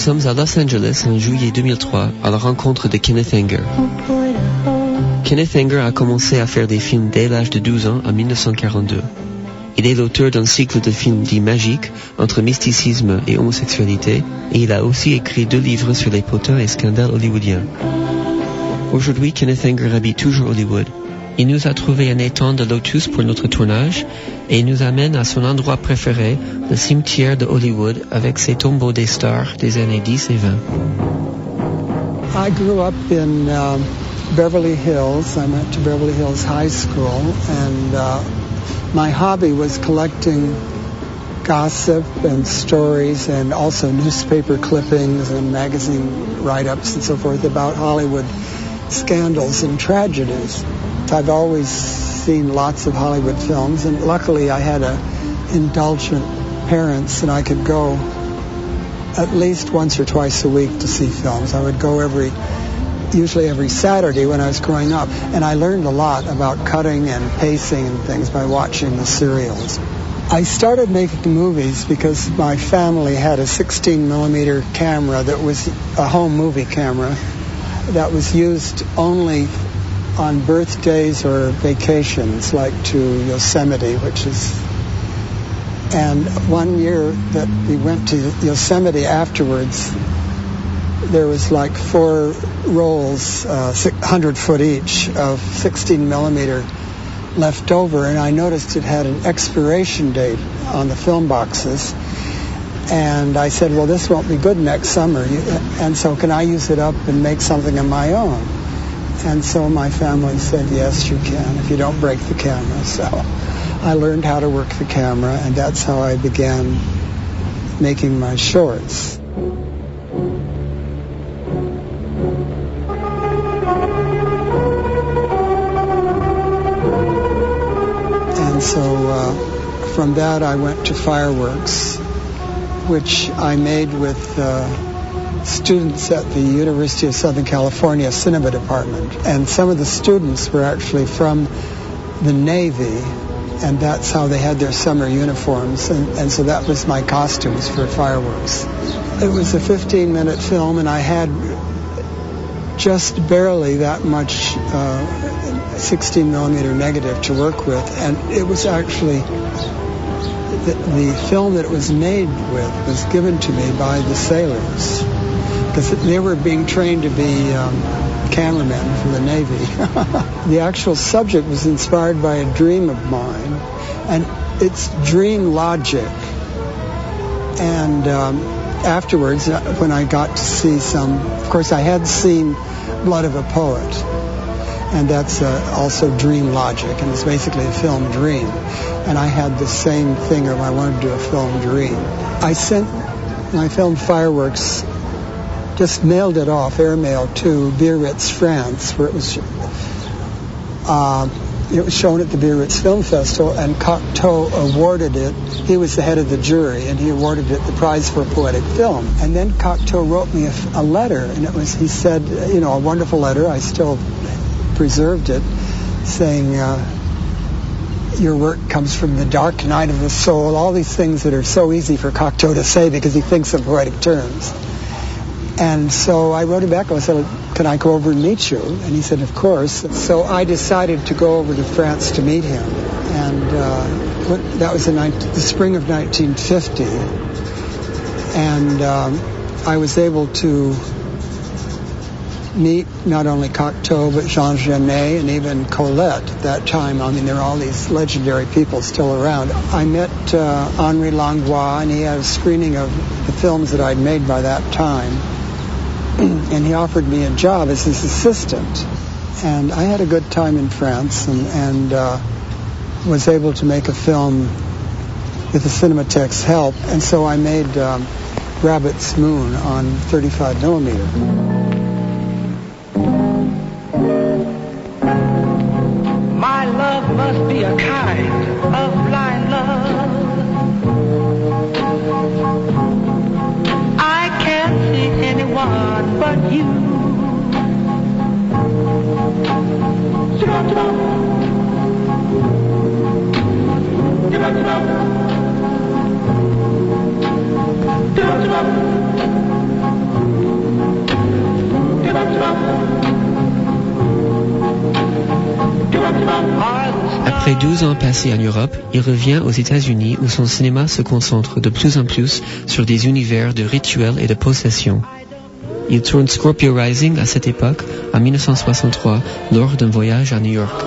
sommes à Los Angeles en juillet 2003 à la rencontre de Kenneth Anger. Kenneth Anger a commencé à faire des films dès l'âge de 12 ans en 1942. Il est l'auteur d'un cycle de films dits magiques entre mysticisme et homosexualité et il a aussi écrit 2 livres sur les potins et scandales hollywoodiens. Aujourd'hui, Kenneth Anger habite toujours Hollywood. Il nous a trouvé un étang de lotus pour notre tournage et il nous amène à son endroit préféré, le cimetière de Hollywood avec ses tombeaux des stars des années 10 et 20. I grew up in Beverly Hills. I went to Beverly Hills High School and my hobby was collecting gossip and stories and also newspaper clippings and magazine write-ups and so forth about Hollywood scandals and tragedies. I've always seen lots of Hollywood films, and luckily I had indulgent parents and I could go at least once or twice a week to see films. I would go usually every Saturday when I was growing up, and I learned a lot about cutting and pacing and things by watching the serials. I started making movies because my family had a 16 millimeter camera that was a home movie camera that was used only on birthdays or vacations, like to Yosemite, and one year that we went to Yosemite afterwards, there was like 4 rolls, 100 foot each, of 16 millimeter left over, and I noticed it had an expiration date on the film boxes, and I said, well, this won't be good next summer, and so can I use it up and make something of my own? And so my family said, yes, you can, if you don't break the camera. So I learned how to work the camera, and that's how I began making my shorts. And so from that I went to Fireworks, which I made with students at the University of Southern California Cinema Department. And some of the students were actually from the Navy, and that's how they had their summer uniforms. And so that was my costumes for Fireworks. It was a 15-minute film, and I had just barely that much 16 millimeter negative to work with. And it was actually the film that it was made with was given to me by the sailors, because they were being trained to be cameramen for the Navy. The actual subject was inspired by a dream of mine, and it's dream logic. And afterwards, when I got to see of course I had seen Blood of a Poet, and that's also dream logic, and it's basically a film dream. And I had the same thing, I wanted to do a film dream. I sent my film Fireworks, just mailed it off, airmail, to Biarritz, France, where it was shown at the Biarritz Film Festival, and Cocteau awarded it. He was the head of the jury, and he awarded it the prize for a poetic film. And then Cocteau wrote me a letter, and he said, a wonderful letter, I still preserved it, saying, your work comes from the dark night of the soul, all these things that are so easy for Cocteau to say because he thinks in poetic terms. And so I wrote him back, I said, can I go over and meet you? And he said, of course. So I decided to go over to France to meet him. And that was the spring of 1950. And I was able to meet not only Cocteau, but Jean Genet and even Colette at that time. I mean, there are all these legendary people still around. I met Henri Langlois, and he had a screening of the films that I'd made by that time. And he offered me a job as his assistant. And I had a good time in France and was able to make a film with the Cinematheque's help. And so I made Rabbit's Moon on 35 millimeter. My love must be a kind of blind love. I can't see anyone but you. Après 12 ans passés en Europe, il revient aux États-Unis où son cinéma se concentre de plus en plus sur des univers de rituels et de possession. Il tourne Scorpio Rising à cette époque, en 1963, lors d'un voyage à New York.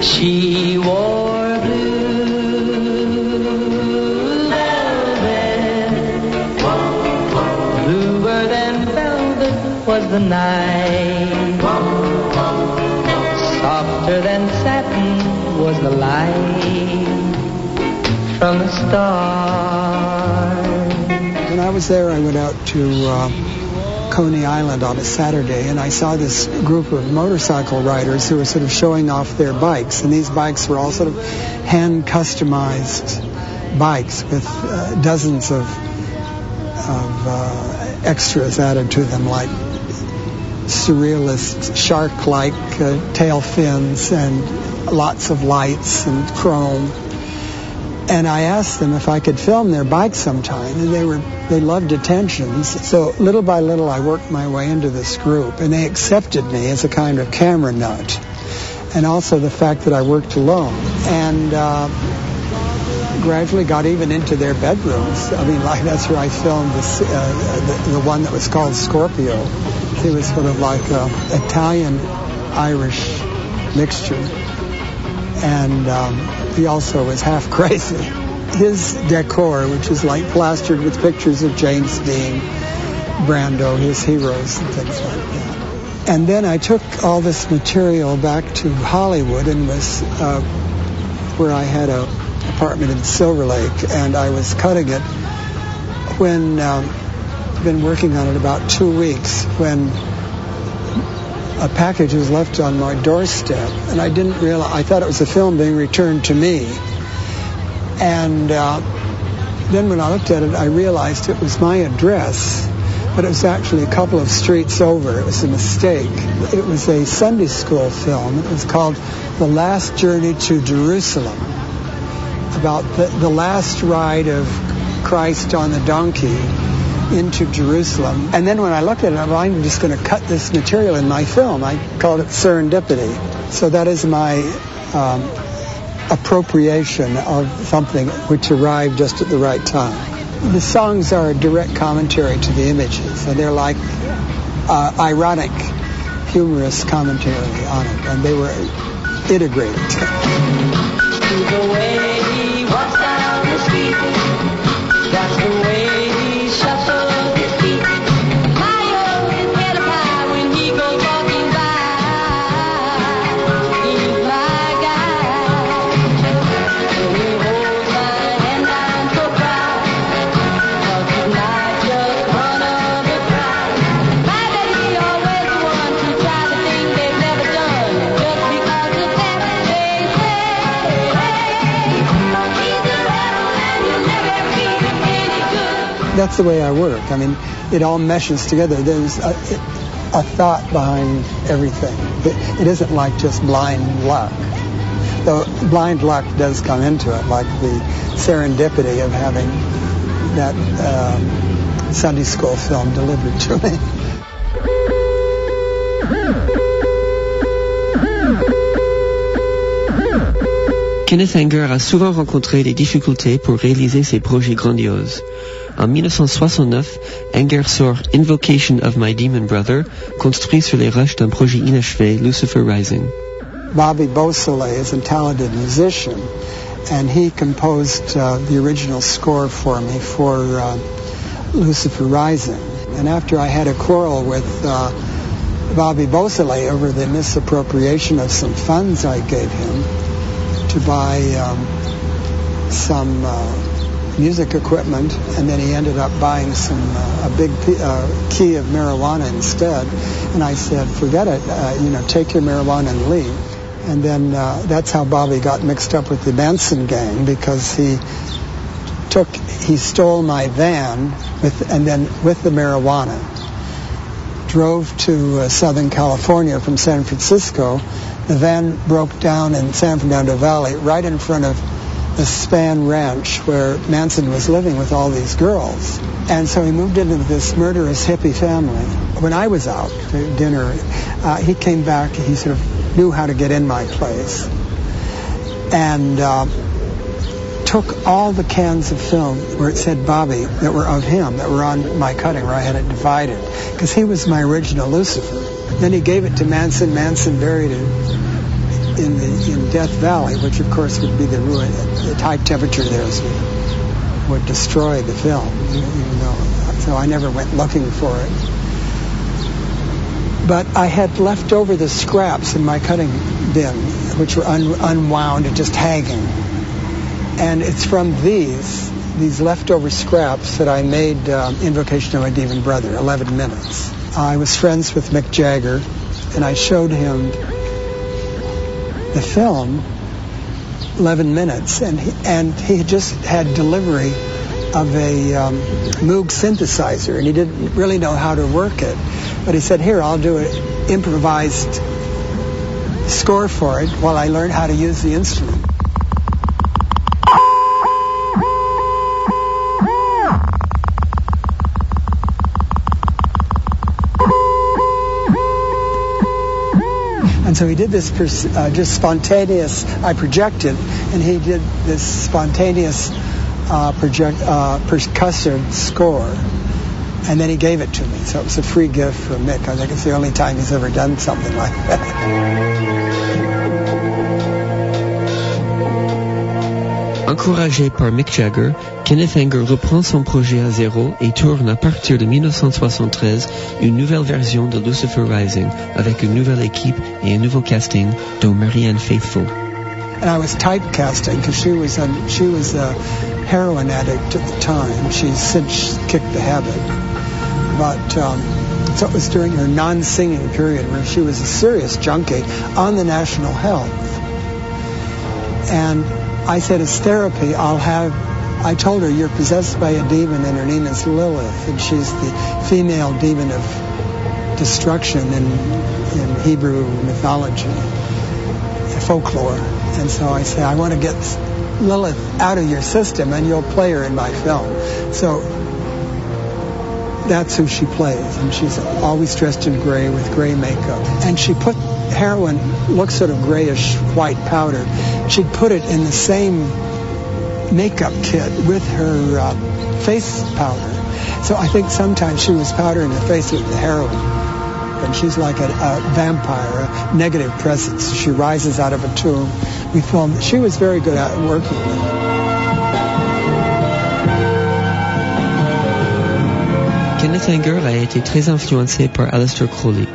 She wore blue velvet, bluer than velvet was the night, softer than satin was the light from the stars. When I was there, I went out to Coney Island on a Saturday, and I saw this group of motorcycle riders who were sort of showing off their bikes, and these bikes were all sort of hand-customized bikes with dozens of extras added to them, like surrealist shark-like tail fins and lots of lights and chrome. And I asked them if I could film their bikes sometime, and they loved attentions. So little by little, I worked my way into this group, and they accepted me as a kind of camera nut, and also the fact that I worked alone, and gradually got even into their bedrooms. I mean, like that's where I filmed the one that was called Scorpio. It was sort of like an Italian-Irish mixture, and he also was half crazy. His decor, which is like plastered with pictures of James Dean, Brando, his heroes, and things like that. And then I took all this material back to Hollywood and was where I had an apartment in Silver Lake, and I was cutting it when been working on it about 2 weeks when a package was left on my doorstep, and I didn't realize. I thought it was a film being returned to me, and then when I looked at it, I realized it was my address, but it was actually a couple of streets over. It was a mistake. It was a Sunday school film. It was called The Last Journey to Jerusalem, about the last ride of Christ on the donkey into Jerusalem. And then when I looked at it, I'm just going to cut this material in my film. I called it Serendipity. So that is my appropriation of something which arrived just at the right time. The songs are a direct commentary to the images, and they're like ironic, humorous commentary on it, and they were integrated. The way he walks down the street, that's the way he shuffles his feet. High up his head up high when he goes walking by. He's my guy. He holds my hand, I'm so proud. 'Cause he's not just one of a crowd. My daddy always the one to try the thing they've never done. Just because of that they say, he's a rebel and you'll never be any good. That's the way I work. I mean, it all meshes together. There's a thought behind everything. It isn't like just blind luck. Though blind luck does come into it, like the serendipity of having that Sunday school film delivered to me. Kenneth Anger a souvent rencontré des difficultés pour réaliser ses projets grandioses. En 1969, Anger sort Invocation of My Demon Brother, construit sur les roches d'un projet inachevé, Lucifer Rising. Bobby Beausoleil is a talented musician, and he composed the original score for me for Lucifer Rising. And after I had a quarrel with Bobby Beausoleil over the misappropriation of some funds I gave him to buy some music equipment, and then he ended up buying a big key of marijuana instead. And I said, forget it, take your marijuana and leave. And then that's how Bobby got mixed up with the Manson gang, because he stole my van with the marijuana, drove to Southern California from San Francisco. The van broke down in San Fernando Valley right in front of the Span Ranch where Manson was living with all these girls. And so he moved into this murderous hippie family. When I was out to dinner, he came back, he sort of knew how to get in my place, and took all the cans of film where it said Bobby that were of him, that were on my cutting, where I had it divided, because he was my original Lucifer. Then he gave it to Manson. Manson buried it in Death Valley, which of course would be the ruin. The high temperature there would destroy the film, even though, so I never went looking for it. But I had left over the scraps in my cutting bin, which were unwound and just hanging. And it's from these leftover scraps that I made Invocation of My Demon Brother, 11 minutes. I was friends with Mick Jagger, and I showed him the film, 11 minutes, and he just had delivery of a Moog synthesizer, and he didn't really know how to work it. But he said, here, I'll do an improvised score for it while I learn how to use the instrument. And so he did this just spontaneous, I projected, and he did this spontaneous percussive score. And then he gave it to me. So it was a free gift from Mick. I think it's the only time he's ever done something like that. Encouragé par Mick Jagger, Kenneth Anger reprend son projet à zéro et tourne à partir de 1973 une nouvelle version de Lucifer Rising avec une nouvelle équipe et un nouveau casting, dont Marianne Faithfull. And I was typecasting because she was a heroin addict at the time. She's since kicked the habit. But so it was during her non-singing period where she was a serious junkie on the national health. And I said, as therapy, I told her, you're possessed by a demon and her name is Lilith, and she's the female demon of destruction in Hebrew mythology, folklore. And so I said, I want to get Lilith out of your system and you'll play her in my film. So that's who she plays, and she's always dressed in gray with gray makeup. And she put heroin, looks sort of grayish white powder. She'd put it in the same makeup kit with her face powder. So I think sometimes she was powdering her face with the heroin. And she's like a vampire, a negative presence. She rises out of a tomb. We filmed. She was very good at working with it. Kenneth Anger a été très influencé par Aleister Crowley.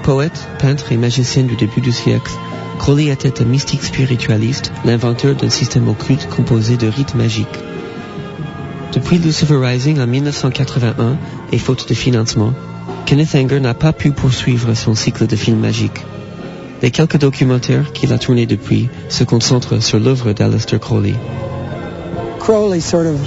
Poète, peintre et magicien du début du siècle, Crowley était un mystique spiritualiste, l'inventeur d'un système occulte composé de rites magiques. Depuis Lucifer Rising en 1981, et faute de financement, Kenneth Anger n'a pas pu poursuivre son cycle de films magiques. Les quelques documentaires qu'il a tournés depuis se concentrent sur l'œuvre d'Aleister Crowley. Crowley sort of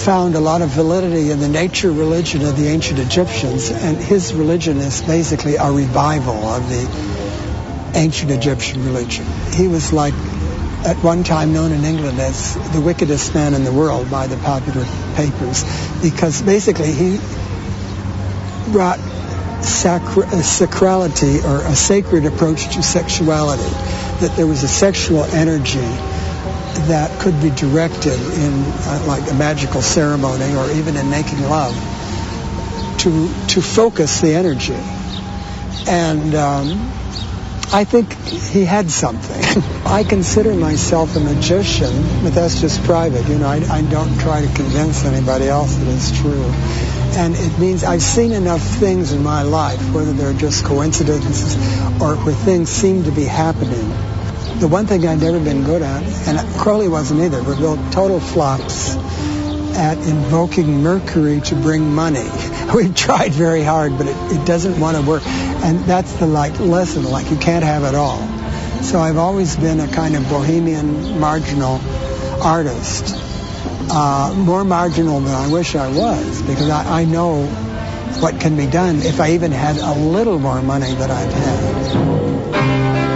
found a lot of validity in the nature religion of the ancient Egyptians, and his religion is basically a revival of the ancient Egyptian religion. He was like, at one time known in England as the wickedest man in the world by the popular papers, because basically he brought sacrality, or a sacred approach to sexuality, that there was a sexual energy that could be directed in like a magical ceremony or even in making love to focus the energy. And I think he had something. I consider myself a magician, but that's just private. You know, I don't try to convince anybody else that it's true. And it means I've seen enough things in my life, whether they're just coincidences or where things seem to be happening. The one thing I'd never been good at, and Crowley wasn't either, were real total flops at invoking Mercury to bring money. We've tried very hard, but it doesn't want to work. And that's the lesson, you can't have it all. So I've always been a kind of bohemian, marginal artist. More marginal than I wish I was, because I know what can be done if I even had a little more money than I've had.